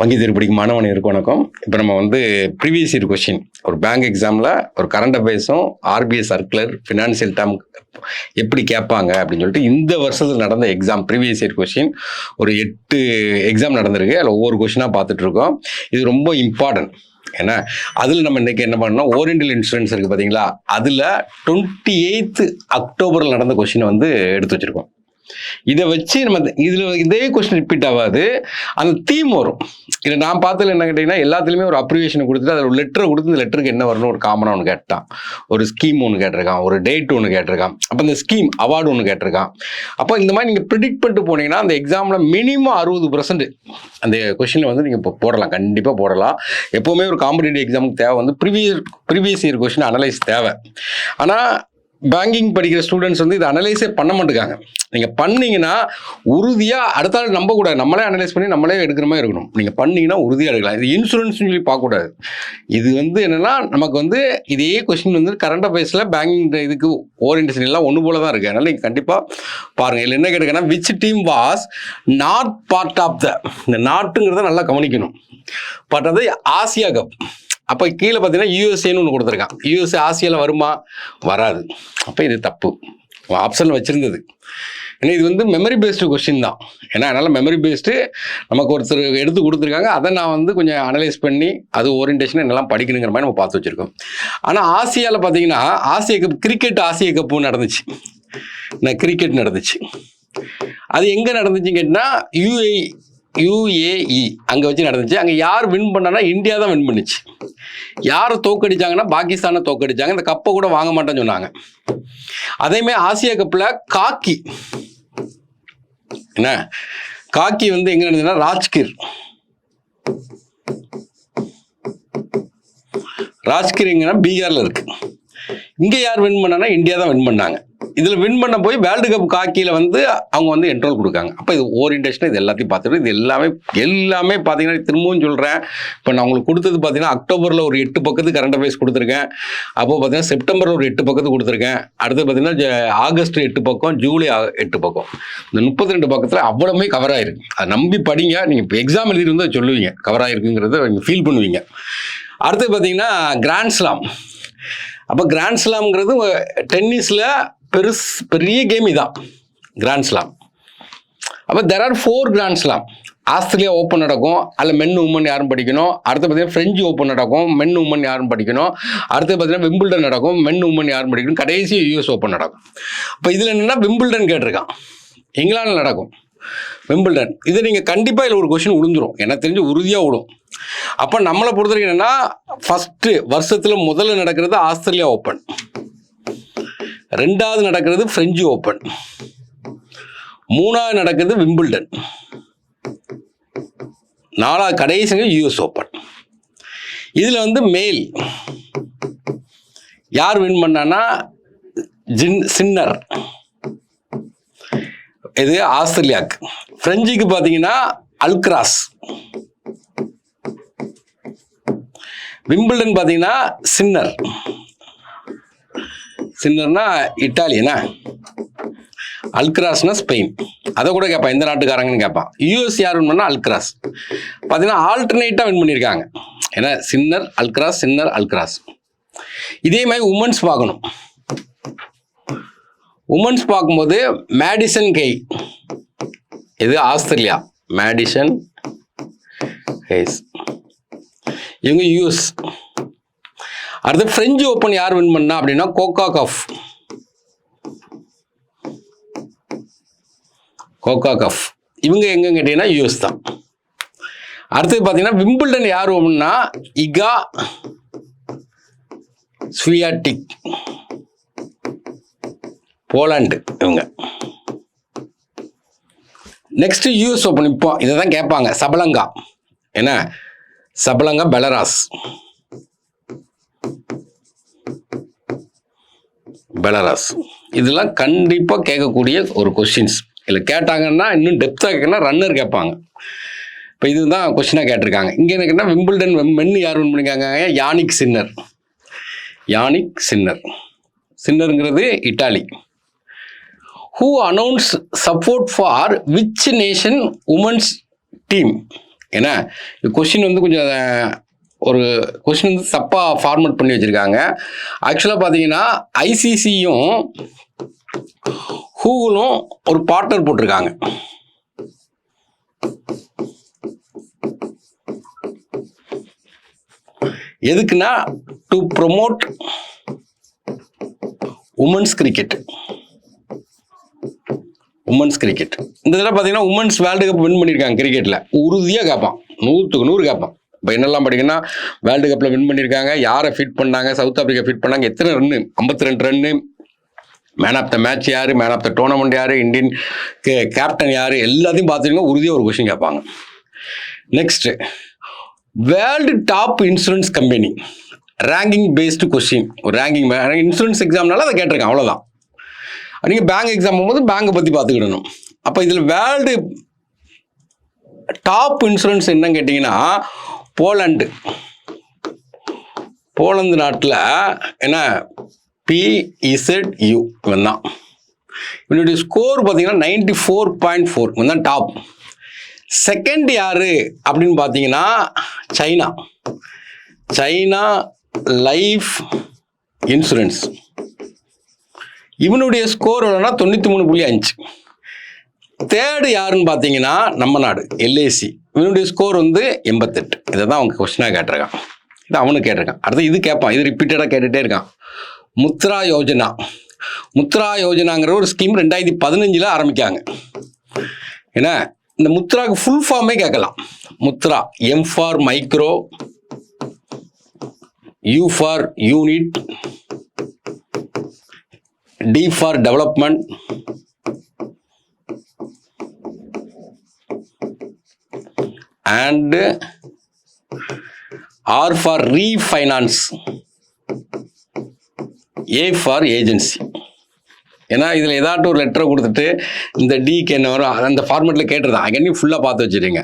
வங்கி தேர்வு படிக்கும் மாணவனுக்கு வணக்கம். இப்போ நம்ம ப்ரீவியஸ் இயர் கொஸ்டின் ஒரு பேங்க் எக்ஸாமில் ஒரு கரண்ட் அஃபேர்ஸும் ஆர்பிஐ சர்க்குலர் ஃபினான்சியல் டேர்ம் எப்படி கேட்பாங்க அப்படின்னு சொல்லிட்டு இந்த வருஷத்தில் நடந்த எக்ஸாம் ப்ரீவியஸ் இயர் கொஸ்டின் ஒரு 8 எக்ஸாம் நடந்திருக்கு. அதில் ஒவ்வொரு கொஸ்டினாக பார்த்துட்ருக்கோம். இது ரொம்ப இம்பார்ட்டன்ட். ஏன்னா அதில் நம்ம இன்றைக்கி என்ன பண்ணோம், ஓரியண்டல் இன்சூரன்ஸ் இருக்குது பார்த்தீங்களா, அதில் 28 அக்டோபரில் நடந்த கொஸ்டினை எடுத்து வச்சுருக்கோம். இதை வச்சு நம்ம இதில் இதே கொஸ்டின் ரிப்பீட் ஆகாது, அந்த தீம் வரும். இதை நான் பார்த்ததில் என்ன கேட்டிங்கன்னா, எல்லாத்துலேயுமே ஒரு அப்ரிவேஷனை கொடுத்துட்டு அதில் ஒரு லெட்டரை கொடுத்து இந்த லெட்டருக்கு என்ன வரணும் ஒரு காமனாக ஒன்று கேட்டான், ஒரு ஸ்கீம் ஒன்று கேட்டிருக்கான், ஒரு டேட் ஒன்று கேட்டிருக்கான், அப்போ இந்த ஸ்கீம் அவார்டு ஒன்று கேட்டிருக்கான். அப்போ இந்த மாதிரி நீங்கள் ப்ரிடிக்ட் பண்ணிட்டு போனீங்கன்னா அந்த எக்ஸாமில் மினிமம் 60% அந்த கொஸ்டினில் நீங்கள் இப்போ போடலாம், கண்டிப்பாக போடலாம். எப்போவுமே ஒரு காம்படிட்டிவ் எக்ஸாமுக்கு தேவை ப்ரீவியஸ் இயர் கொஸ்டின் அனலைஸ் தேவை. ஆனால் பேங்கிங் படிக்கிற ஸ்டூடெண்ட்ஸ் இதை அனலைஸே பண்ண மாட்டேங்காங்க. நீங்கள் பண்ணீங்கன்னா உறுதியாக அடுத்த நாள் நம்பக்கூடாது, நம்மளே அனலைஸ் பண்ணி நம்மளே எடுக்கிற மாதிரி இருக்கணும். நீங்கள் பண்ணீங்கன்னா உறுதியாக எடுக்கலாம். இது இன்சூரன்ஸ் சொல்லி பார்க்கக்கூடாது. இது என்னென்னா நமக்கு இதே கொஸ்டின் கரண்ட் அஃபேர்ஸில் பேங்கிங் இதுக்கு ஓரியன்டேஷன் எல்லாம் ஒன்று போல தான் இருக்குது. அதனால் நீங்கள் கண்டிப்பாக பாருங்கள். இதில் என்ன கேட்டுக்கன்னா, which team was not part of இந்த நாட்டுங்கிறத நல்லா கவனிக்கணும். பட் அது ஆசியா கப். அப்போ கீழே பார்த்தீங்கன்னா யூஎஸ்ஏன்னு ஒன்று கொடுத்துருக்கான். யூஎஸ்ஏ ஆசியாவில் வருமா? வராது. அப்போ இது தப்பு. ஆப்ஷனில் வச்சுருந்தது. ஏன்னா இது மெமரி பேஸ்டு கொஸ்டின் தான். ஏன்னா அதனால் மெமரி பேஸ்டு நமக்கு ஒருத்தர் எடுத்து கொடுத்துருக்காங்க. அதை நான் கொஞ்சம் அனலைஸ் பண்ணி அது ஓரியன்டேஷன் என்னெல்லாம் படிக்கணுங்கிற மாதிரி நம்ம பார்த்து வச்சுருக்கோம். ஆனால் ஆசியாவில் பார்த்தீங்கன்னா ஆசிய கப், கிரிக்கெட் ஆசிய கப்பு நடந்துச்சு. கிரிக்கெட் நடந்துச்சு. அது எங்கே நடந்துச்சுன்னு கேட்டால் யுஏஇ அங்கே வச்சு நடந்துச்சு. அங்கே யார் வின் பண்ணான்னா இந்தியா தான் வின் பண்ணிச்சு. யாரை தோக்கடிச்சாங்கன்னா பாகிஸ்தானை தோக்கடிச்சாங்க. இந்த கப்பை கூட வாங்க மாட்டேன்னு சொன்னாங்க. அதேமாதிரி ஆசியா கப்பில் காக்கி என்ன காக்கி எங்கே நடந்ததுன்னா ராஜ்கிர் எங்கன்னா பீகாரில் இருக்கு. இங்கே யார் வின் பண்ணான்னா இந்தியா தான் வின் பண்ணாங்க. இதில் வின் பண்ண போய் வேர்ல்டு கப் காக்கியில் அவங்க என்ரோல் கொடுக்காங்க. அப்போ இது ஓரியன்டேஷன் இது எல்லாத்தையும் பார்த்துட்டு இது எல்லாமே பார்த்தீங்கன்னா திரும்பவும் சொல்கிறேன். இப்போ நான் உங்களுக்கு கொடுத்தது பார்த்தீங்கன்னா அக்டோபரில் ஒரு 8 பக்கத்துக்கு கரண்ட் அஃபேர்ஸ் கொடுத்துருக்கேன். அப்போ பார்த்தீங்கன்னா செப்டம்பரில் ஒரு 8 பக்கத்துக்கு கொடுத்துருக்கேன். அடுத்து பார்த்தீங்கன்னா ஆகஸ்ட் 8 பக்கம், ஜூலை 8 பக்கம். இந்த 32 பக்கத்தில் அவ்வளவுமே கவர் ஆகிருக்கு. அதை நம்பி படிங்க. நீங்கள் இப்போ எக்ஸாம் எழுதிட்டு சொல்லுவீங்க கவர் ஆகிருக்குங்கிறத நீங்கள் ஃபீல் பண்ணுவீங்க. அடுத்து பார்த்தீங்கன்னா கிராண்ட் ஸ்லாம். அப்போ கிராண்ட் ஸ்லாம்ங்கிறது டென்னிஸில் பெரிய கேம் இதான் கிராண்ட் ஸ்லாம். அப்போ there are 4 grand slam. Australia open நடக்கும், அதில் மென் உமன் யாரும் படிக்கணும். அடுத்து பார்த்தீங்கன்னா ஃப்ரெஞ்சு ஓப்பன் நடக்கும், மென் உமன் யாரும் படிக்கணும். அடுத்து பார்த்தீங்கன்னா விம்பிள்டன் நடக்கும், மென் உமன் யாரும் படிக்கணும். கடைசி யூஎஸ் ஓப்பன் நடக்கும். இப்போ இதில் என்னென்னா விம்பிள்டன் கேட்டிருக்கான், இங்கிலாந்தில் நடக்கும் விம்பிள்டன். இதை நீங்கள் கண்டிப்பாக இதில் ஒரு கொஸ்டின் விழுந்துடும், எனக்கு தெரிஞ்சு உறுதியாக விடும். அப்போ நம்மளை பொறுத்த வரைக்கும் என்னென்னா, ஃபஸ்ட்டு வருஷத்தில் முதல்ல நடக்கிறது ஆஸ்திரேலியா ஓப்பன், 2வது நடக்கிறது ஃப்ரெஞ்சு ஓப்பன், 3வது நடக்கிறது விம்பிள்டன், 4வது கடைசிங்க யூஎஸ் ஓப்பன். இதில் மேல் யார் வின் பண்ணான்னா சின்னர், இது ஆஸ்திரேலியாவுக்கு. ஃப்ரெஞ்சுக்கு பார்த்தீங்கன்னா அல்கிராஸ். விம்பிள்டன் பார்த்தீங்கன்னா சின்னர்னா இட்டாலியனா, அல்கிராஸ்னா ஸ்பெயின். அதை கூட கேட்பான், எந்த நாட்டுக்காரங்கன்னு கேட்பான். யூஎஸ் யார் வின் பண்ணால் அல்கிராஸ். பார்த்தீங்கன்னா ஆல்டர்னேட்டாக வின் பண்ணியிருக்காங்க. ஏன்னா சின்னர் அல்கிராஸ். இதே மாதிரி உமன்ஸ் பார்க்கணும். உமன்ஸ் பார்க்கும்போது மேடிசன் கெய், இது ஆஸ்திரேலியா, மேடிசன் கெய்ஸ், இவங்க யூஎஸ். அடுத்து ஃப்ரெஞ்சு ஓப்பன் யார் வின் பண்ணா அப்படின்னா கோகா கஃப். இவங்க எங்க கேட்டீங்கன்னா யூஎஸ் தான். அடுத்தது பார்த்தீங்கன்னா விம்பிள்டன் யார் ஓப்பன்னா இகா ஸ்வியாட்டிக், போலாண்டு இவங்க. Next US open. இப்போ இதை தான் கேட்பாங்க, சபலங்கா என்ன, சபலங்கா பெலராஸ். இதெல்லாம் கண்டிப்பாக கேட்கக்கூடிய ஒரு கொஸ்டின்ஸ். இதில் கேட்டாங்கன்னா இன்னும் டெப்த்தாக கேட்கணும்னா ரன்னர் கேட்பாங்க. இப்போ இதுதான் கொஸ்டினாக கேட்டிருக்காங்க. இங்கே என்ன கேட்டால் விம்பிள்டன் மென்னு யார் வின் பண்ணியிருக்காங்க, யானிக் சின்னருங்கிறது Italy. Who announced support for which nation women's team? ஏன்னா கொஸ்டின் வந்து கொஞ்சம் ஒரு கொஸ்டின் வந்து தப்பாக ஃபார்மேட் பண்ணி வச்சுருக்காங்க. ஆக்சுவலாக பார்த்தீங்கன்னா ஐசிசியும் கூகுளும் ஒரு பார்ட்னர் போட்டிருக்காங்க. எதுக்குன்னா டு ப்ரொமோட் உமன்ஸ் கிரிக்கெட். இந்த இதில் பார்த்தீங்கன்னா உமன்ஸ் வேர்ல்டு கப் வின் பண்ணியிருக்காங்க கிரிக்கெட்டில். உறுதியாக கேட்பான், 100க்கு 100 கேட்பான். இப்போ என்னெல்லாம் படிக்கணும்னா வேர்ல்டு கப்பில் வின் பண்ணியிருக்காங்க, யாரை ஃபிட் பண்ணாங்க, சவுத் ஆப்பிரிக்கா ஃபிட் பண்ணாங்க, எத்தனை run, 52 run, man of the match யார், மேன் ஆஃப் த டோர்னமெண்ட் யார், இந்தியன் கேப்டன் யார், எல்லாத்தையும் பார்த்துருங்க. உறுதியாக ஒரு கொஸ்டின் கேட்பாங்க. Next, world top insurance company ranking based question. ஒரு ரேங்கிங் இன்சூரன்ஸ் எக்ஸாம்னால அதை கேட்டிருக்கேன், அவ்வளோதான். நீங்கள் பேங்க் எக்ஸாம் போகும்போது பேங்கை பற்றி பார்த்துக்கிடணும். அப்போ இதில் வேர்ல்டு டாப் இன்சூரன்ஸ் என்னன்னு கேட்டிங்கன்னா போலந்து நாட்டில் என்ன PZU இவன் தான். இவனுடைய ஸ்கோர் பார்த்தீங்கன்னா 94.4, இவன் தான் டாப். செகண்ட் யாரு அப்படின்னு பார்த்தீங்கன்னா சைனா லைஃப் இன்சூரன்ஸ். இவனுடைய ஸ்கோர் எவ்வளோனா 93.5. தேர்டு யாருன்னு பார்த்தீங்கன்னா நம்ம நாடு LIC. இவனுடைய ஸ்கோர் வந்து 88. இதை தான் அவங்க கொஸ்டினாக கேட்டிருக்கான். இது அவனுக்கு கேட்டிருக்கான். அடுத்து இது கேட்பான், இது ரிப்பீட்டடாக கேட்டுகிட்டே இருக்கான். முத்ரா யோஜனாங்கிற ஒரு ஸ்கீம் 2015 ஆரம்பிக்காங்க. ஏன்னா இந்த முத்ராவுக்கு ஃபுல் ஃபார்மே கேட்கலாம். Mudra, M for micro, U for unit, D for development, and R for refinance, A for agency. ஏன்னா இதில் ஏதாட்டும் ஒரு லெட்டரை கொடுத்துட்டு இந்த டிக்கு என்ன வரும் அந்த ஃபார்மேட்டில் கேட்டிருந்தான். அங்கேயும் ஃபுல்லாக பார்த்து வச்சுருங்க.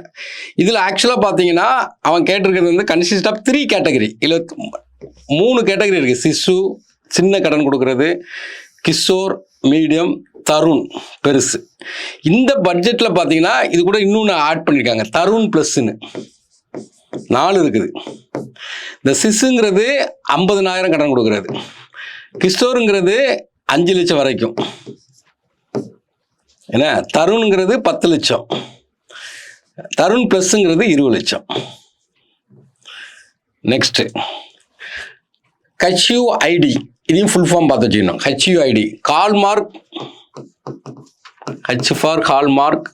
இதில் ஆக்சுவலாக பார்த்தீங்கன்னா அவன் கேட்டிருக்கிறது வந்து கன்சிஸ்ட் ஆஃப் 3 கேட்டகரி. இல்லை 3 கேட்டகரி இருக்குது. சிசு சின்ன கடன் கொடுக்கறது, கிஷோர் மீடியம், தருண் பெருசு. இந்த பட்ஜெட்டில் பார்த்தீங்கன்னா இது கூட இன்னொன்று ஆட் பண்ணியிருக்காங்க, தருண் ப்ளஸ்ன்னு 4 இருக்குது. இந்த சிசுங்கிறது 50,000 கடன் கொடுக்கறது, கிஷோருங்கிறது 5 லட்சம் வரைக்கும், ஏன்னா தருண்ங்கிறது 10 லட்சம், தருண் ப்ளஸ்ங்கிறது 20 லட்சம். நெக்ஸ்ட் HUID, இதையும் ஃபுல் ஃபார்ம் பார்த்து வச்சுக்கணும். HUID hallmark, H for hallmark,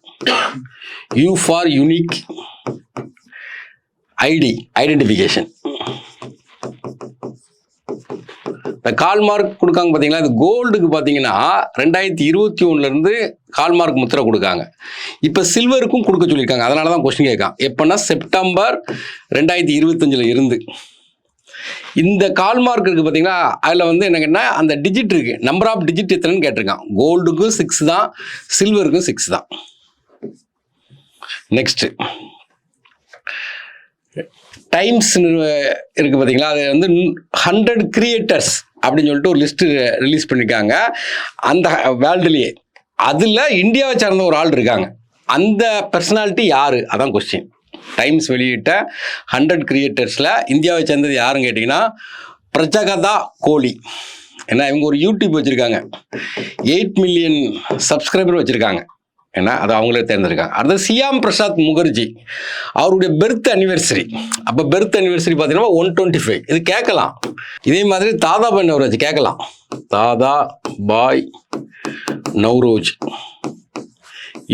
U for unique, ID identification. இந்த கால்மார்க் கொடுக்காங்க பார்த்தீங்களா, இது கோல்டுக்கு பார்த்தீங்கன்னா 2021 கால்மார்க் முத்திரை கொடுக்காங்க. இப்போ சில்வருக்கும் கொடுக்க சொல்லியிருக்காங்க. அதனால தான் கொஸ்டின் கேட்கான். எப்போன்னா செப்டம்பர் 2025 இருந்து இந்த கால்மார்க் இருக்குது பார்த்தீங்கன்னா, அதில் வந்து என்னங்கன்னா அந்த டிஜிட் இருக்குது, நம்பர் ஆஃப் டிஜிட் எத்தனைன்னு கேட்டிருக்கான். கோல்டுக்கும் 6 தான், சில்வருக்கும் 6 தான். நெக்ஸ்ட் டைம்ஸ் இருக்குது பார்த்தீங்களா, அது வந்து 100 கிரியேட்டர்ஸ் அப்படின்னு சொல்லிட்டு ஒரு லிஸ்ட்டு ரிலீஸ் பண்ணியிருக்காங்க அந்த வேர்ல்டுலேயே. அதில் இந்தியாவை சார்ந்த ஒரு ஆள் இருக்காங்க. அந்த பர்சனாலிட்டி யார், அதான் கொஸ்டின். டைம்ஸ் வெளியிட்ட 100 கிரியேட்டர்ஸில் இந்தியாவை சேர்ந்தது யாருன்னு கேட்டிங்கன்னா பிரஜகதா கோலி. ஏன்னா இவங்க ஒரு யூடியூப் வச்சுருக்காங்க, 8 மில்லியன் சப்ஸ்கிரைபர் வச்சுருக்காங்க. ஏன்னா அது அவங்களே தேர்ந்தெடுக்காங்க. அடுத்து சியாம் பிரசாத் முகர்ஜி, அவருடைய பெர்த் அனிவர்சரி. அப்போ பெர்த் அனிவர்சரி பார்த்தீங்கன்னா 125. இது கேட்கலாம். இதே மாதிரி தாதா பாய் நவ்ரோஜ் கேட்கலாம். தாதா பாய் நவ்ரோஜ்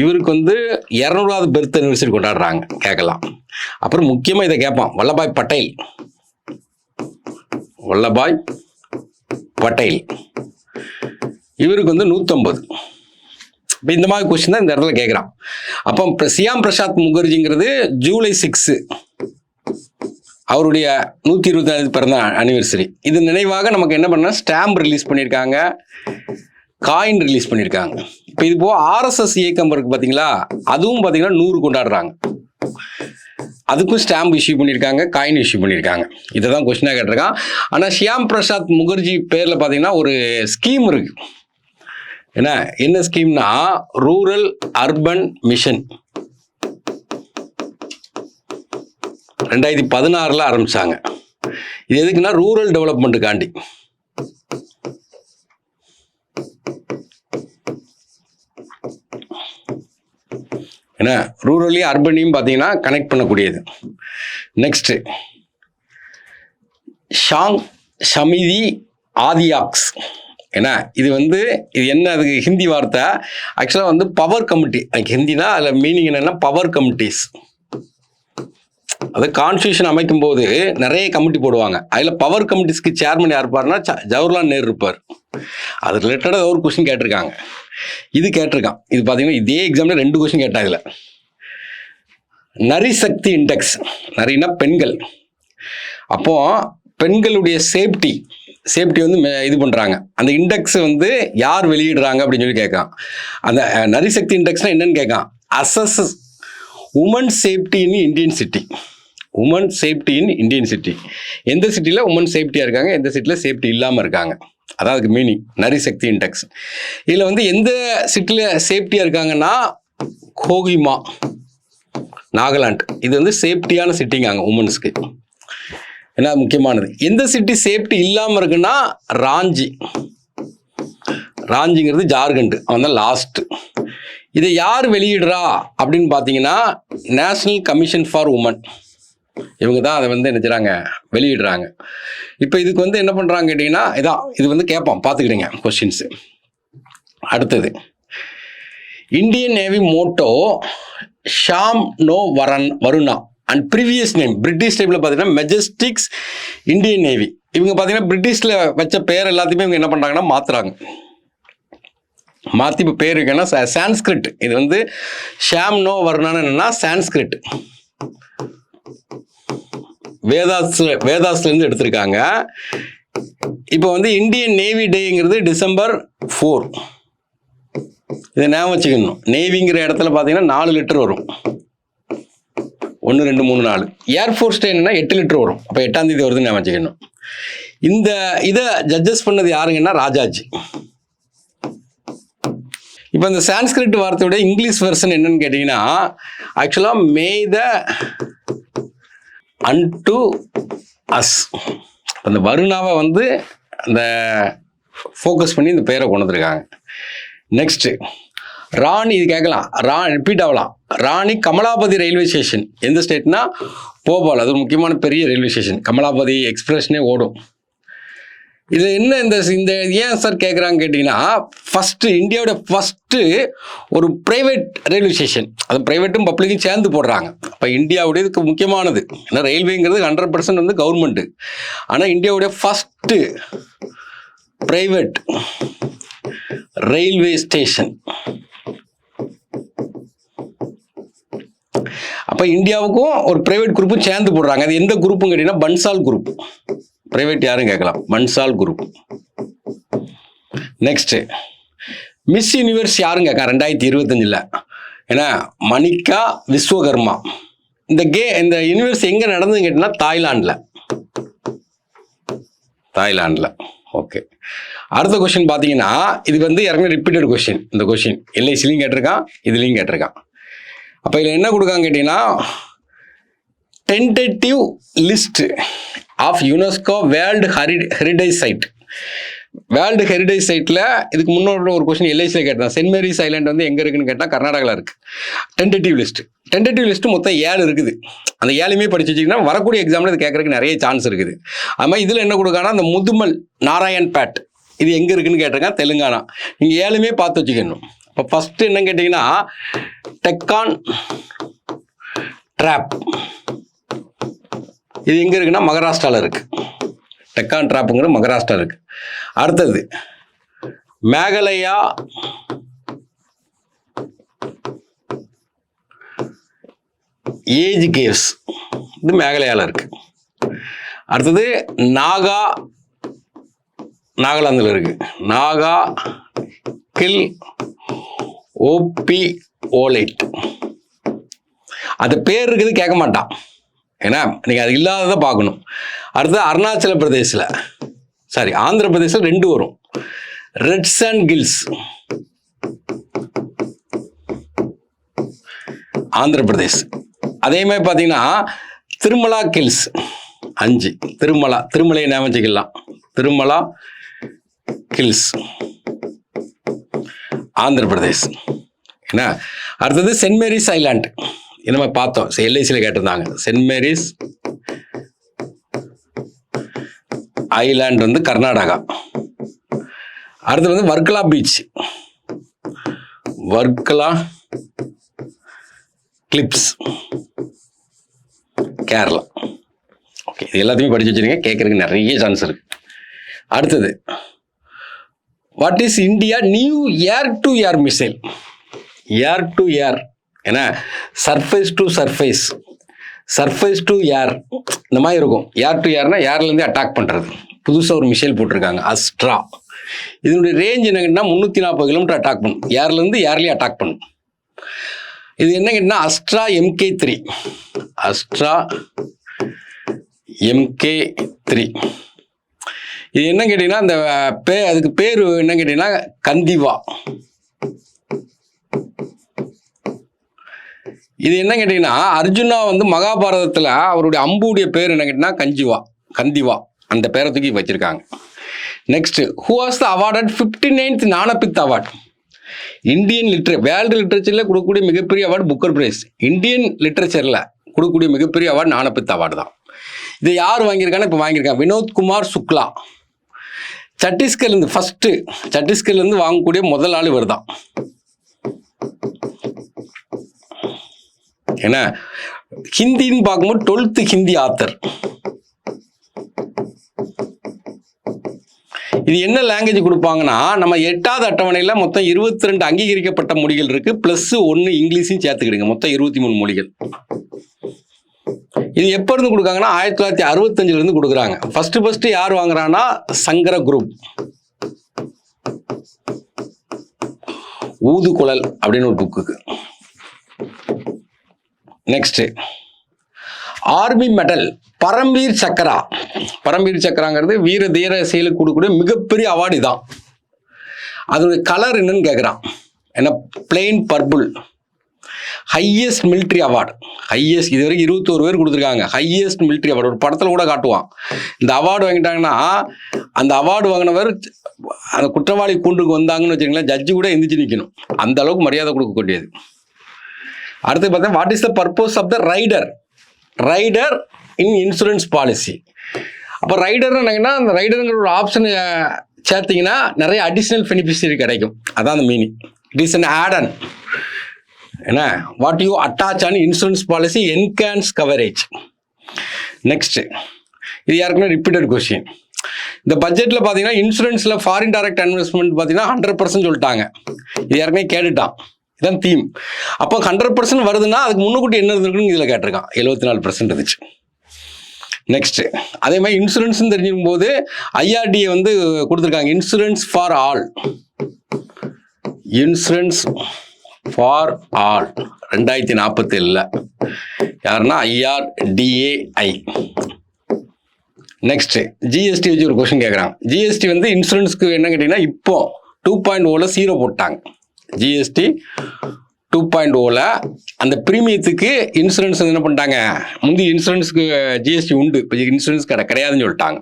இவருக்கு வந்து 200வது பெர்த் அனிவர்சரி கொண்டாடுறாங்க, கேட்கலாம். அப்புறம் முக்கியமாக இதை கேட்பான், வல்லபாய் பட்டேல் இவருக்கு வந்து 150. இப்போ இந்த மாதிரி கொஸ்டின் தான் இந்த இடத்துல கேட்குறான். அப்போ சியாம் பிரசாத் முகர்ஜிங்கிறது ஜூலை 6 அவருடைய 125 பிறந்த அனிவர்சரி. இது நினைவாக நமக்கு என்ன பண்ணால் ஸ்டாம்ப் ரிலீஸ் பண்ணியிருக்காங்க, காயின் ரிலீஸ் பண்ணியிருக்காங்க. இப்போ இது போக RSS இயக்கம் இருக்குது பார்த்தீங்களா, அதுவும் பார்த்தீங்கன்னா 100 கொண்டாடுறாங்க. அதுக்கும் ஸ்டாம்ப் இஷ்யூ பண்ணியிருக்காங்க, காயின் இஷ்யூ பண்ணியிருக்காங்க. இதை தான் கொஸ்டினாக கேட்டிருக்கான். ஆனால் ஷியாம் பிரசாத் முகர்ஜி பேரில் பார்த்தீங்கன்னா ஒரு ஸ்கீம் இருக்குது. என்ன ஸ்கீம்னா ரூரல் அர்பன் மிஷன். 2016 ஆரம்பிச்சாங்க. இது எதுக்குன்னா ரூரல் டெவலப்மெண்ட்டுக்காண்டி. ஏன்னா ரூரலையும் அர்பனையும் பார்த்தீங்கன்னா கனெக்ட் பண்ணக்கூடியது. நெக்ஸ்ட் ஷாங் ஷமிதி ஆதியாக்ஸ். ஏன்னா இது என்ன, அதுக்கு ஹிந்தி வார்த்தை. ஆக்சுவலாக பவர் கமிட்டி, அதுக்கு ஹிந்தினா அதில் மீனிங் என்னென்னா பவர் கமிட்டிஸ். அது கான்ஸ்டியூஷன் அமைக்கும் போது நிறைய கமிட்டி போடுவாங்க. அதில் பவர் கமிட்டிஸ்க்கு சேர்மன் யார் இருப்பார்னா ஜவஹர்லால் நேரு இருப்பார். அது ரிலேட்டடாக ஒரு கொஸ்டின் கேட்டிருக்காங்க. இது கேட்டிருக்கான். இது பார்த்தீங்கன்னா இதே எக்ஸாமில் 2 கொஸ்டின் கேட்டாங்க. இதில் நரி சக்தி இண்டெக்ஸ், நரினா பெண்கள். அப்போ பெண்களுடைய சேஃப்டி இது பண்ணுறாங்க. அந்த இண்டெக்ஸ் யார் வெளியிடுறாங்க அப்படின்னு சொல்லி கேட்கான். அந்த நரிசக்தி இண்டெக்ஸ்னா என்னன்னு கேட்கான். Assess women safety in Indian city. Women safety in Indian city. எந்த சிட்டியில் உமன் சேஃப்டியாக இருக்காங்க, எந்த சிட்டியில் சேஃப்டி இல்லாமல் இருக்காங்க, அதான் அதுக்கு மீனிங் நரிசக்தி இண்டெக்ஸ். இதில் எந்த சிட்டியில் சேஃப்டியாக இருக்காங்கன்னா கோகிமா, நாகாலாந்து. இது சேஃப்டியான சிட்டிங்க அங்கே உமன்ஸ்க்கு. ஏன்னா முக்கியமானது. எந்த சிட்டி சேஃப்டி இல்லாமல் இருக்குன்னா ராஞ்சி. ராஞ்சிங்கிறது ஜார்க்கண்ட். அவன் தான் லாஸ்ட். இதை யார் வெளியிடுறா அப்படின்னு பார்த்தீங்கன்னா நேஷனல் கமிஷன் ஃபார் உமன். இவங்க தான் அதை என்ன செய்றாங்க, வெளியிடுறாங்க. இப்போ இதுக்கு என்ன பண்ணுறாங்க கேட்டிங்கன்னா இதான் இது கேட்போம், பார்த்துக்கிடுங்க கொஸ்டின்ஸு. அடுத்தது இந்தியன் நேவி மோட்டோ ஷாம் நோ Varuna and previous name. British டைமில் பார்த்தீங்கன்னா மெஜஸ்டிக்ஸ் இந்தியன் நேவி. இவங்க பார்த்தீங்கன்னா பிரிட்டிஷில் வச்ச பேர் எல்லாத்தையுமே இவங்க என்ன பண்ணுறாங்கன்னா மாற்றுறாங்க. மாற்றி இப்போ பேர் இருக்குன்னா சான்ஸ்கிரிட். இது ஷாம் நோ வருணான்னு என்னன்னா சான்ஸ்கிரிட், வேதாஸ்லேருந்து எடுத்திருக்காங்க. இப்போ இந்தியன் நேவி டேங்கிறது December 4. இதை ஞாபகம் வச்சுக்கணும். நேவிங்கிற இடத்துல பார்த்தீங்கன்னா 4 லிட்டர் வரும். 1 2 3 4. ஏர்ஃபோர்ஸ் டே என்னன்னா 8 லிட்டர் வரும். அப்போ 8ஆம் தேதி வருதுன்னு ஞாபகம் வச்சுக்கணும். இதை ஜட்ஜஸ் பண்ணது யாருங்கன்னா ராஜாஜி. இப்போ இந்த சான்ஸ்கிரிட் வார்த்தையோட இங்கிலீஷ் வெர்ஷன் என்னன்னு கேட்டிங்கன்னா ஆக்சுவலாக மே த அன்டு அஸ். அந்த வருணாவை அந்த ஃபோக்கஸ் பண்ணி இந்த பேரை கொண்டு வந்திருக்காங்க. நெக்ஸ்ட் ராணி. இது கேட்கலாம், ரிப்பீட் ஆகலாம். ராணி கமலாபதி ரயில்வே ஸ்டேஷன் எந்த ஸ்டேட்னா போபால். அது ஒரு முக்கியமான பெரிய ரயில்வே ஸ்டேஷன். கமலாபதி எக்ஸ்பிரஸ்னே ஓடும். இது என்ன இந்த ஏன் சார் கேட்குறாங்க கேட்டிங்கன்னா இந்தியாவோட ஃபஸ்ட்டு ஒரு ப்ரைவேட் ரயில்வே ஸ்டேஷன். அது ப்ரைவேட்டும் பப்ளிக்கும் சேர்ந்து போடுறாங்க. அப்போ இந்தியாவுடைய இதுக்கு முக்கியமானது. ஏன்னா ரயில்வேங்கிறது 100% கவர்மெண்ட்டு. ஆனால் இந்தியாவுடைய ஃபஸ்ட்டு ப்ரைவேட் ரயில்வே ஸ்டேஷன். அப்போ இந்தியாவுக்கும் ஒரு ப்ரைவேட் குரூப்பும் சேர்ந்து போடுறாங்க. அது எந்த குரூப்பும் கேட்டிங்கன்னா பன்சால் குரூப். பிரைவேட் யாரும் கேட்கலாம், Bansal group. Next miss universe யாரும் கேட்க 2025. ஏன்னா மணிகா விஸ்வகர்மா. இந்த யூனிவர்ஸ் எங்கே நடந்ததுன்னு கேட்டிங்கன்னா தாய்லாண்டில். ஓகே. அடுத்த கொஸ்டின் பார்த்தீங்கன்னா இது ஏற்கனவே ரிப்பீட்டட் கொஸ்டின். இந்த கொஸ்டின் எல்ஐசிலையும் கேட்டிருக்கான், இதுலேயும் கேட்டிருக்கான். அப்போ இதில் என்ன கொடுக்காங்க கேட்டிங்கன்னா tentative list of UNESCO world heritage site. World heritage சைட்டில் இதுக்கு முன்னோட ஒரு கொஸ்டின் எல்ஐசியில் கேட்டான். சென்ட் மேரிஸ் ஐலாண்ட் எங்கே இருக்குன்னு கேட்டால் கர்நாடகாவில் இருக்குது. டென்டேட்டிவ் லிஸ்ட் மொத்தம் 7 இருக்குது. அந்த 7மே படிச்சு வச்சிங்கன்னா வரக்கூடிய எக்ஸாமில் இது கேட்கறதுக்கு நிறைய சான்ஸ் இருக்குது. அது மாதிரி இதில் என்ன கொடுக்கானா அந்த முதுமல் நாராயண் பேட் இது எங்கே இருக்குன்னு கேட்டிருக்கான், தெலுங்கானா. நீங்கள் 7மே பார்த்து வச்சுக்கணும். இப்போ ஃபஸ்ட்டு என்ன கேட்டிங்கன்னா டெக்கான் ட்ராப். இது எங்கே இருக்குன்னா மகாராஷ்டிராவில் இருக்குது. டெக்கான் ட்ராப்புங்கிற மகாராஷ்டிரா இருக்குது. அடுத்தது மேகாலயா ஏஜ் கேவ்ஸ். இது மேகாலயாவில் இருக்குது. அடுத்தது நாகாலாந்தில் இருக்குது. நாகா கில் ஓபி ஓலைட். அது பேர் இருக்குது கேட்க மாட்டான். ஏன்னா நீங்கள் அது இல்லாததை பார்க்கணும். அடுத்தது அருணாச்சல பிரதேசில் ஆந்திர பிரதேசில் 2 வரும். Reds and hills Andhra Pradesh. அதே மாதிரி பார்த்தீங்கன்னா திருமலா கில்ஸ் 5. திருமலையை ஞாபகம் வச்சுக்கலாம். திருமலா கில்ஸ் ஆந்திர பிரதேஷ். என்ன அடுத்தது சென்ட் மேரிஸ் ஐலாண்ட். நம்ம பார்த்தோம், எல்ஐசியில் கேட்டிருந்தாங்க. சென்ட் மேரிஸ் ஐலாண்ட் வந்து கர்நாடகா. அடுத்து வந்து Varkala beach, Varkala cliffs Kerala. Okay, இது எல்லாத்தையுமே படிச்சு வச்சிருங்க, கேட்கறதுக்கு நிறைய சான்ஸ் இருக்கு. அடுத்தது, what is India new air to air missile? Air to air, ஏன்னா surface to surface, surface to air, இந்த மாதிரி இருக்கும். ஏர் டு ஏர்னா ஏர்லேருந்து அட்டாக் பண்ணுறது. புதுசாக ஒரு மிசைல் போட்டிருக்காங்க, அஸ்ட்ரா. இதனுடைய ரேஞ்ச் என்னங்கன்னா 340 கிலோமீட்டர் அட்டாக் பண்ணும். ஏர்லேருந்து ஏர்லேயே அட்டாக் பண்ணும். இது என்ன கேட்டீங்கன்னா அஸ்ட்ரா MK3. அஸ்ட்ரா MK3. இது என்ன கேட்டீங்கன்னா அந்த அதுக்கு பேர் என்ன கேட்டீங்கன்னா கந்திவா. இது என்ன கேட்டீங்கன்னா அர்ஜுனா வந்து மகாபாரதத்தில் அவருடைய அம்புடைய பேர் என்ன கேட்டீங்கன்னா கந்திவா. அந்த பேரை தூக்கி வச்சிருக்காங்க. Next, who was the awarded 59th Jnanpith award? Indian world லிட்ரேச்சரில் கொடுக்கக்கூடிய மிகப்பெரிய அவார்டு புக்கர் பிரைஸ். இந்தியன் லிட்ரேச்சரில் கொடுக்கக்கூடிய மிகப்பெரிய அவார்டு ஞானபித் அவார்டு தான். இதை யார் வாங்கியிருக்காங்க? இப்போ வாங்கியிருக்காங்க வினோத் குமார் சுக்லா. சத்தீஸ்கர்லேருந்து வாங்கக்கூடிய முதல் ஆள் இவர் தான். ஏன்னா ஹிந்தின்னு பார்க்கும்போது 12th ஹிந்தி ஆத்தர். இது என்ன லாங்குவேஜ் கொடுப்பாங்கன்னா, நம்ம 8வது அட்டவணையில் மொத்தம் 22 அங்கீகரிக்கப்பட்ட மொழிகள் இருக்கு, பிளஸ் 1 இங்கிலீஷையும் சேர்த்துக்கிடுங்க, மொத்தம் 23 மொழிகள். இது எப்ப இருந்து கொடுக்காங்கன்னா 1965 இருந்து கொடுக்குறாங்க. ஃபர்ஸ்ட் யார் வாங்குறாங்கன்னா சங்கர குரூப். ஊதுகுழல் அப்படின்னு ஒரு புக்குக்கு. நெக்ஸ்ட், ஆர்மி மெடல் பரம்வீர் சக்கராங்கிறது வீர தீர செயலுக்கு கொடுக்கக்கூடிய மிகப்பெரிய அவார்டு தான். அதோடைய கலர் என்னன்னு கேட்குறான். ஏன்னா plain purple. Highest military award, இது வரைக்கும் 21 பேர் கொடுத்துருக்காங்க. ஹையஸ்ட் மிலிட்ரி அவார்டு ஒரு படத்தில் கூட காட்டுவான். இந்த அவார்டு வாங்கிட்டாங்கன்னா அந்த அவார்டு வாங்கினவர் அந்த குற்றவாளி கூண்டுக்கு வந்தாங்கன்னு வச்சுக்கோங்களேன், ஜட்ஜு கூட எந்திரிச்சு நிற்கணும், அந்த அளவுக்கு மரியாதை கொடுக்கக்கூடியது. அடுத்து பார்த்தா, what is the purpose of the rider in insurance policy? அப்போ ரைடர்னு என்னங்கன்னா, அந்த ரைடருங்கிற ஒரு ஆப்ஷன் சேர்த்தீங்கன்னா நிறைய அடிஷ்னல் பெனிஃபிஷரி கிடைக்கும். அதான் அந்த meaning. It is an add-on. என்ன, what you attach on insurance policy enhance coverage. Next, இது யாருக்குன்னா ரிப்பீட்டட் கொஸ்டின். இந்த பட்ஜெட்டில் பார்த்தீங்கன்னா இன்சூரன்ஸில் ஃபாரின் டைரக்ட் இன்வெஸ்ட்மெண்ட் பார்த்தீங்கன்னா 100% சொல்லிட்டாங்க. இது யாருக்குமே கேட்டுட்டான். இதான் தீம். அப்போ 100% வருதுன்னா அதுக்கு முன்னுக்கூட்டி என்ன இருந்திருக்குன்னு இதில் கேட்டிருக்கான். 74% இருந்துச்சு. நெக்ஸ்ட், அதே மாதிரி இன்சூரன்ஸ் தெரிஞ்சுக்கும் போது IRDA வந்து கொடுத்துருக்காங்க, இன்சூரன்ஸ் ஃபார் ஆல். 2047 யாருன்னா IRDAI. நெக்ஸ்ட், GST வச்சு ஒரு கொஸ்டின் கேட்குறாங்க. GST வந்து இன்சூரன்ஸ்க்கு என்ன கேட்டீங்கன்னா இப்போ 2.0 0 போட்டாங்க. GST 2.0 அந்த பிரீமியத்துக்கு இன்சூரன்ஸ் என்ன பண்ணிட்டாங்க, முந்தி இன்சூரன்ஸுக்கு GST உண்டு, இப்போ இன்சூரன்ஸ் கிடையாதுன்னு சொல்லிட்டாங்க.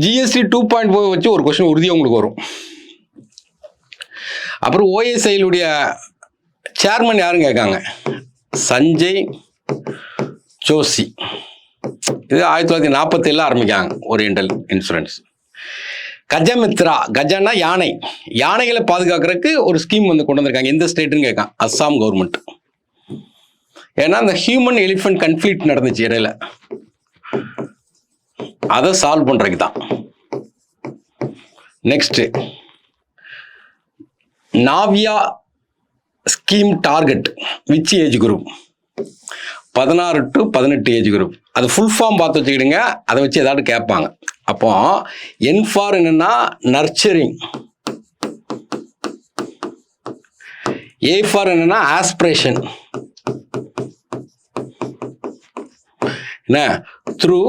GST 2.0 வச்சு ஒரு கொஸ்டின் உறுதியாக உங்களுக்கு வரும். அப்புறம் OSIலுடைய சேர்மன் யாருன்னு கேட்காங்க, சஞ்சய் ஜோஷி. இது 1947 ஆரம்பிக்காங்க ஓரியண்டல் இன்சூரன்ஸ். கஜமித்ரா, கஜன்னா யானைகளை பாதுகாக்கிறதுக்கு ஒரு ஸ்கீம் வந்து கொண்டு வந்திருக்காங்க. எந்த ஸ்டேட்டுன்னு கேட்கான், அஸ்ஸாம் கவர்மெண்ட். ஏன்னா அந்த ஹியூமன் எலிஃபென்ட் கன்ஃப்ளிக்ட் நடந்துச்சு இடையில, அதை சால்வ் பண்றதுக்கு தான். Next, Navya scheme target which age group? 16 to 18 age group. அது ஃபுல் ஃபார்ம் பார்த்து வச்சுக்கிடுங்க, அதை வச்சு ஏதாவது கேட்பாங்க. அப்போ என் ஃபார் என்னன்னா நர்ச்சரிங், ஏ ஃபார் என்னன்னா ஆஸ்பிரேஷன், என்ன த்ரூ,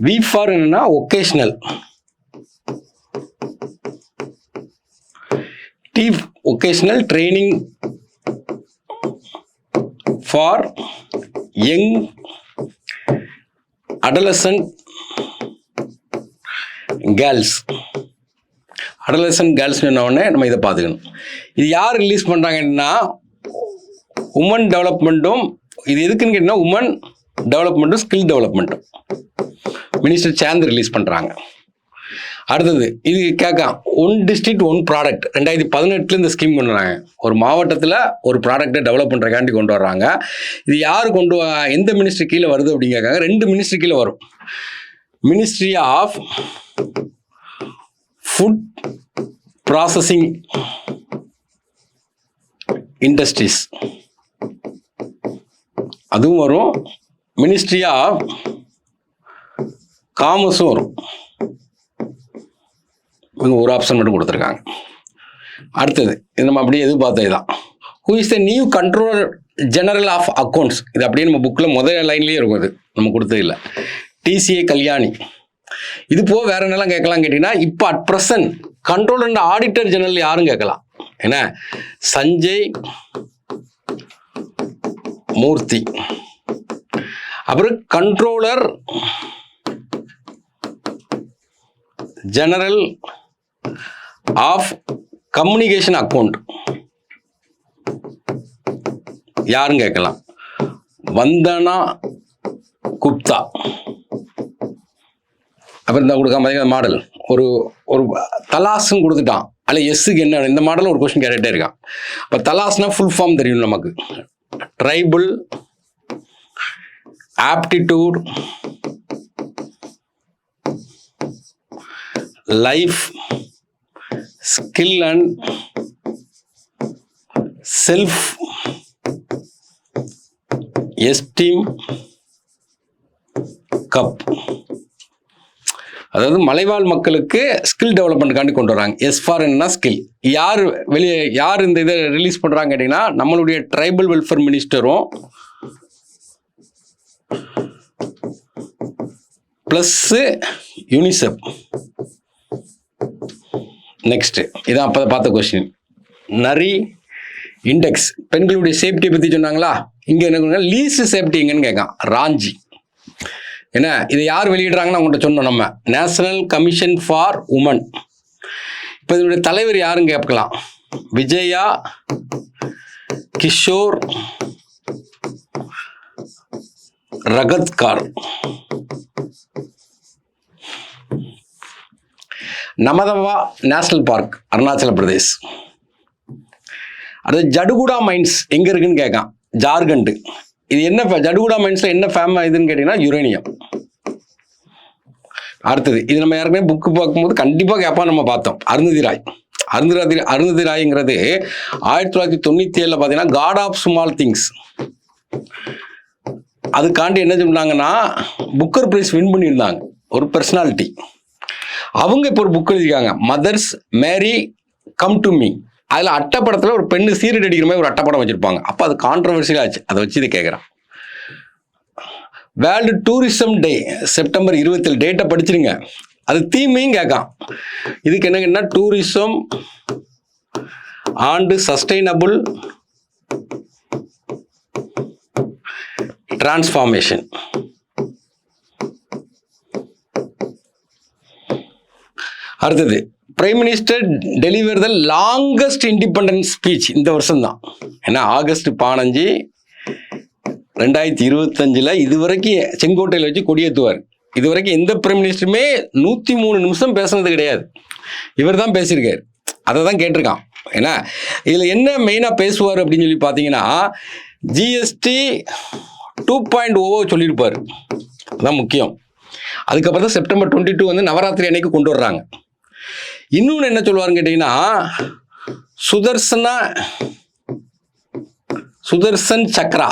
வி ஃபார் என்னன்னா vocational, T vocational training for young adolescent girls. Adolescent girls உடனே நம்ம இதை பார்த்துக்கணும். இது யார் ரிலீஸ் பண்ணுறாங்கன்னா உமன் டெவலப்மெண்ட்டும், இது எதுக்குன்னு கேட்டிங்கன்னா உமன் டெவலப்மெண்ட்டும் ஸ்கில் டெவலப்மெண்ட்டும் மினிஸ்டர் சேர்ந்து ரிலீஸ் பண்ணுறாங்க. அடுத்தது இது கேட்க ஒன் டிஸ்ட்ரிக்ட் ஒன் ப்ராடக்ட் 2018 இந்த ஸ்கீம் கொண்டு வராங்க. ஒரு மாவட்டத்தில் ஒரு ப்ராடக்டை டெவலப் பண்ணுறக்காண்டி கொண்டு வர்றாங்க. இது யார் எந்த மினிஸ்ட்ரி கீழே வருது அப்படின்னு கேட்காங்க. 2 மினிஸ்ட்ரி கீழே வரும். Ministry of food processing industries அதுவும் வரும். மினிஸ்ட்ரி ஆஃப் காமர்ஸும் வரும். ஒரு ஆப்ஷன் மட்டும் கொடுத்துருக்காங்க. அடுத்தது இது நம்ம அப்படியே எதிர்பார்த்தது தான். Who is the new controller general of accounts. இது அப்படியே நம்ம புக்கில் முதல் லைன்லேயே இருக்கும். இது நம்ம கொடுத்தது இல்லை. டிசிஏ கல்யாணி. இது போக வேற என்னெல்லாம் கேட்கலாம் கேட்டிங்கன்னா, இப்போ at present controller and auditor general யாரும் கேட்கலாம். என்ன சஞ்சய் மூர்த்தி. அப்புறம் controller general of communication account யாரும் கேட்கலாம். வந்தனா குப்தா. அப்புறம் இந்த கொடுக்காம மாடல் ஒரு தலாஸ்ன்னு கொடுத்துட்டான். அல்ல எஸ்ஸுக்கு என்ன இந்த மாடல் ஒரு கொஸ்டின் கேட்டுகிட்டே இருக்கான். இப்போ தலாஸ்னா ஃபுல் ஃபார்ம் தெரியும் நமக்கு. Tribal aptitude life skill and self esteem cup. அதாவது மலைவாழ் மக்களுக்கு ஸ்கில் டெவலப்மெண்ட்டுக்காண்டி கொண்டு வராங்க. எஸ்ஃபார்னா ஸ்கில். யார் இந்த இதை ரிலீஸ் பண்ணுறாங்க கேட்டிங்கன்னா நம்மளுடைய ட்ரைபல் வெல்ஃபேர் மினிஸ்டரும் ப்ளஸ்ஸு யூனிசெஃப். நெக்ஸ்ட் இதான் அப்போ பார்த்த கொஸ்டின். நரி இண்டெக்ஸ் பெண்களுடைய சேஃப்டியை பற்றி சொன்னாங்களா. இங்கே என்ன லீஸ்ட் சேஃப்டி எங்கன்னு கேட்கான். ராஞ்சி. என்ன இதை யார் வெளியிடுறாங்கன்னு அவங்கள்ட்ட சொன்னோம் நம்ம. National commission for woman. இப்போ இதனுடைய தலைவர் யாருன்னு கேட்கலாம். விஜயா கிஷோர் ரகத்கார். Namdapha national park Arunachal Pradesh. அது ஜடுகுடா மைன்ஸ் எங்கே இருக்குன்னு கேட்கான். ஜார்க்கண்டு. இது என்ன ஜடுகுடா மைன்ஸில் என்ன இதுன்னு கேட்டிங்கன்னா யுரேனியம். அடுத்தது இது நம்ம யாருக்குமே புக்கு பார்க்கும்போது கண்டிப்பாக கேட்பான். நம்ம பார்த்தோம் அருந்ததி ராய். அருந்ததி ராய்ங்கிறது 1997 பார்த்தீங்கன்னா காட் ஆஃப் ஸ்மால் திங்ஸ் அதுக்காண்டி என்ன சொன்னாங்கன்னா புக்கர் பிரைஸ் வின் பண்ணியிருந்தாங்க ஒரு பர்சனாலிட்டி. அவங்க இப்போ ஒரு புக் எழுதியிருக்காங்க, mothers Mary come to me. அதில் அட்டப்படத்தில் ஒரு பெண்ணு சீரடி அடிக்கிற மாதிரி ஒரு அட்டப்படம் வச்சுருப்பாங்க. அப்போ அது கான்ட்ரவர்சியல் ஆச்சு. அதை வச்சு இதை கேட்குறான். வேர்ல்டு டூரிசம் டே செப்டம்பர் 27 டேட்டை படிச்சிருங்க. அது தீமையும் கேட்கான். இதுக்கு என்னங்கன்னா டூரிசம் அண்ட் சஸ்டைனபிள் டிரான்ஸ்ஃபார்மேஷன். அடுத்தது prime minister deliver the longest independence speech இந்த வருஷம் தான். ஏன்னா ஆகஸ்ட் 15 2025 இதுவரைக்கும் செங்கோட்டையில் வச்சு கொடியேற்றுவார். இதுவரைக்கும் எந்த பிரைம் மினிஸ்டருமே 103 நிமிஷம் பேசுனது கிடையாது. இவர் தான் பேசியிருக்காரு. அதை தான் கேட்டிருக்கான். ஏன்னா இதில் என்ன மெயினாக பேசுவார் அப்படின்னு சொல்லி பார்த்தீங்கன்னா ஜிஎஸ்டி 2.0 சொல்லியிருப்பார். அதுதான் முக்கியம். அதுக்கப்புறம் தான் செப்டம்பர் 22 வந்து நவராத்திரி அன்னைக்கு கொண்டு வர்றாங்க. இன்னொன்று என்ன சொல்லுவாருன்னு கேட்டிங்கன்னா சுதர்சன் சக்ரா.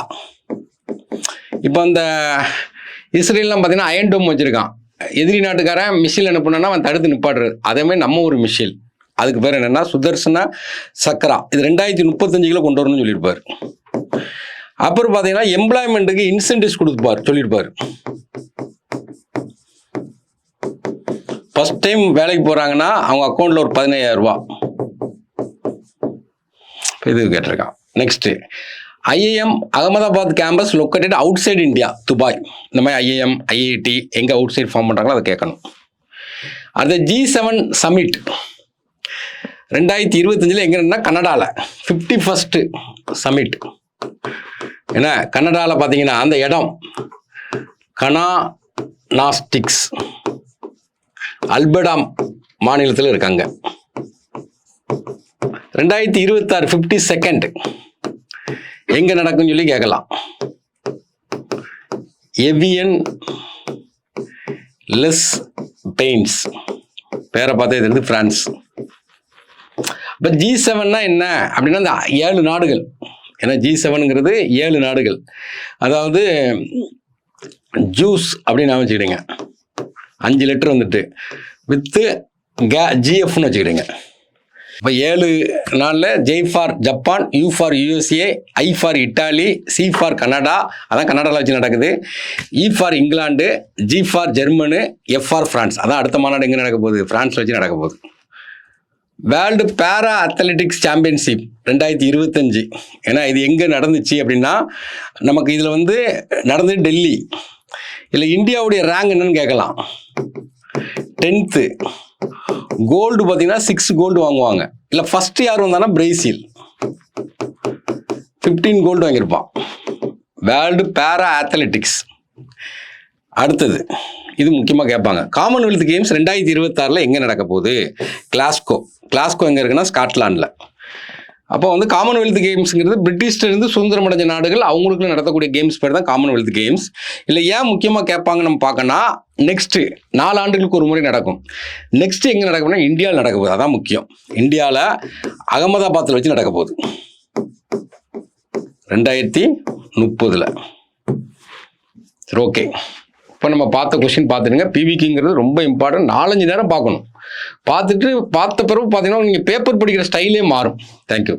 இப்போ அந்த இஸ்ரேல்லாம் பார்த்தீங்கன்னா அயன் டோம் வச்சுருக்கான். எதிரி நாட்டுக்காரன் மிஷில் அனுப்புனா அவன் தடுத்து நிப்பாடுறது. அதேமாதிரி நம்ம ஒரு மிஷில், அதுக்கு பேர் என்னென்னா சுதர்சன சக்ரா. இது 2035 கொண்டு வரணும்னு சொல்லியிருப்பார். அப்புறம் பார்த்தீங்கன்னா எம்ப்ளாய்மெண்ட்டுக்கு இன்சென்டிவ்ஸ் சொல்லியிருப்பார். ஃபர்ஸ்ட் டைம் வேலைக்கு போகிறாங்கன்னா அவங்க அக்கௌண்ட்டில் ஒரு 15,000 ரூபா இது கேட்டிருக்கான். Next IIM Ahmedabad campus located out side India, Dubai. இந்த மாதிரி ஐஐஎம், ஐஐடி எங்கே அவுட் சைடு ஃபார்ம் பண்ணுறாங்களோ அதை கேட்கணும். அடுத்த G7 சமிட் 2025 எங்கே இருந்தால் கனடாவில் 51st சமிட். ஏன்னா கனடாவில் பார்த்தீங்கன்னா அந்த இடம் கனாநாஸ்டிக்ஸ் அல்பர்டா மாநிலத்தில் இருக்காங்க. 2026 52nd எங்க நடக்கும்னு சொல்லி கேட்கலாம். எவியன் லெஸ் பெயின்ஸ் பேரை பார்த்தே தெரியுது, பிரான்ஸ். இப்போ G7னா என்ன அப்படின்னா இந்த 7 நாடுகள். ஏன்னா G7ங்கிறது 7 நாடுகள். அதாவது ஜூஸ் அப்படின்னு நான் வச்சுக்கிடுங்க, 5 லெட்டர் வந்துட்டு வித்து GFன்னு வச்சுக்கிடுங்க. இப்போ 7 நாளில் J for Japan, U for USA, I for Italy, C for Canada, அதான் கனடாவில் வச்சு நடக்குது, E for England, G for ஜெர்மனு, F for France. அதான் அடுத்த மாநாடு எங்கே நடக்க போகுது, ஃப்ரான்ஸில் வச்சு நடக்க போகுது. வேர்ல்டு பேரா அத்லெட்டிக்ஸ் சாம்பியன்ஷிப் 2025. ஏன்னா இது எங்கே நடந்துச்சு அப்படின்னா நமக்கு இதில் வந்து நடந்தது டெல்லி. இல்லை இந்தியாவுடைய ரேங்க் என்னன்னு கேட்கலாம். 10th கோல்டு பார்த்தீங்கன்னா 6 கோல்டு வாங்குவாங்க. இல்லை ஃபர்ஸ்ட் யார் வந்தாங்கன்னா பிரேசில் 15 கோல்டு வாங்கியிருப்பான். வேர்ல்டு பேரா அத்லெட்டிக்ஸ். அடுத்தது இது முக்கியமாக கேட்பாங்க, காமன்வெல்த் கேம்ஸ் 2026 எங்கே நடக்க போகுது? கிளாஸ்கோ எங்கே இருக்குன்னா ஸ்காட்லாண்டில். அப்போ வந்து காமன்வெல்த் கேம்ஸுங்கிறது பிரிட்டிஷ்லேருந்து சுதந்திரம் அடைஞ்ச நாடுகள் அவங்களுக்கு நடத்தக்கூடிய கேம்ஸ் பேர் தான் காமன்வெல்த் கேம்ஸ். இல்லை ஏன் முக்கியமாக கேட்பாங்க நம்ம பார்க்கணும்னா நெக்ஸ்ட்டு 4 ஆண்டுகளுக்கு ஒரு முறை நடக்கும். நெக்ஸ்ட்டு எங்கே நடக்கும்னா இந்தியாவில் நடக்க போகுது. அதான் முக்கியம். இந்தியாவில் அகமதாபாத்தில் வச்சு நடக்க போகுது 2030. சரி, ஓகே. இப்போ நம்ம பார்த்த கொஸ்டின் பார்த்துடுங்க. பிவிக்கிங்கிறது ரொம்ப இம்பார்ட்டன்ட். 4-5 நேரம் பார்க்கணும். பார்த்த பிறகு பார்த்தீங்கன்னா நீங்கள் பேப்பர் படிக்கிற ஸ்டைலே மாறும். தேங்க்யூ.